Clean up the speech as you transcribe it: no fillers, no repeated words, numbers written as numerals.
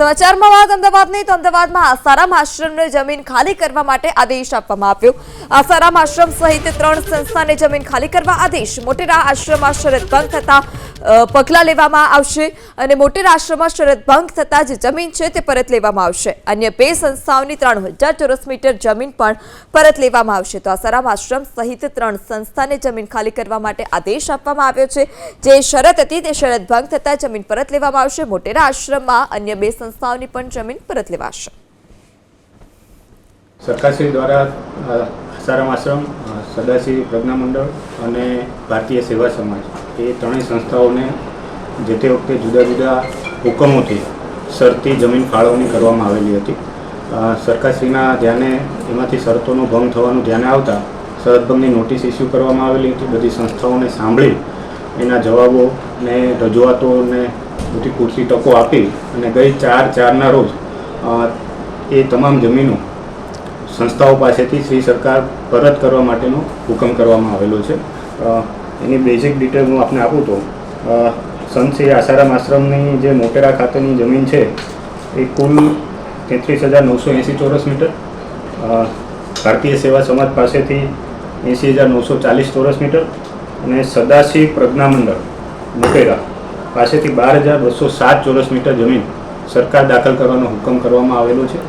સમાચારમાં વાત અમદાવાદની તો અમદાવાદમાં આસારામ આશ્રમને જમીન ખાલી કરવા માટે આદેશ આપવામાં આવ્યો। આસારામ આશ્રમ સહિત 3 સંસ્થાને જમીન ખાલી કરવા આદેશ। મોટેરા આશ્રમમાં શરત ભંગ થતા પગલાં લેવામાં આવશે અને મોટેરા આશ્રમમાં શરત ભંગ થતા જે જમીન છે તે પરત લેવામાં આવશે। અન્ય 2 સંસ્થાઓની 3000 ચોરસ મીટર જમીન પણ પરત લેવામાં આવશે। તો આસારામ આશ્રમ સહિત 3 સંસ્થાને જમીન ખાલી કરવા માટે આદેશ આપવામાં આવ્યો છે। જે શરત હતી તે શરત ભંગ થતા જમીન પરત લેવામાં આવશે। મોટેરા આશ્રમમાં अन्य 2 संस्थाओं की जमीन परत लेवाशे। सरकारश्री द्वारा आसाराम आश्रम, सदाशिव प्रज्ञा मंडल और भारतीय सेवा समाज ये त्रणेय संस्थाओं ने जेते वखते जुदा जुदा हुकमों थी शर्ती जमीन फाळवणी करवामां आवेली हती। सरकारश्रीना ध्याने एमांथी शर्तोनो भंग थवानुं ध्याने आवता शरत भंगनी नोटिस इश्यू करवामां आवेली हती। बधी संस्थाओने सांभळी एना जवाबो ने रजूआतो ने बधी पूरती तको आपी अने गई 4/4 रोज ये तमाम जमीनों संस्थाओं पासेथी श्री सरकार परत करवा माटेनो हुकम करवामां आवेलो छे। एनी बेसिक डिटेल हूँ आपने आपूँ तो संत श्री आसाराम आश्रमनी जे मोटेरा खातेनी जमीन है ये कुल 33,980 चौरस मीटर, भारतीय सेवा समाज पासेथी 80,940 चौरस मीटर और सदाशिव प्रज्ञा मंडल मोटेरा पासेथी 12,207 चौरस मीटर जमीन सरकार दाखल करवानो हुकम करवामां आवेलो छे।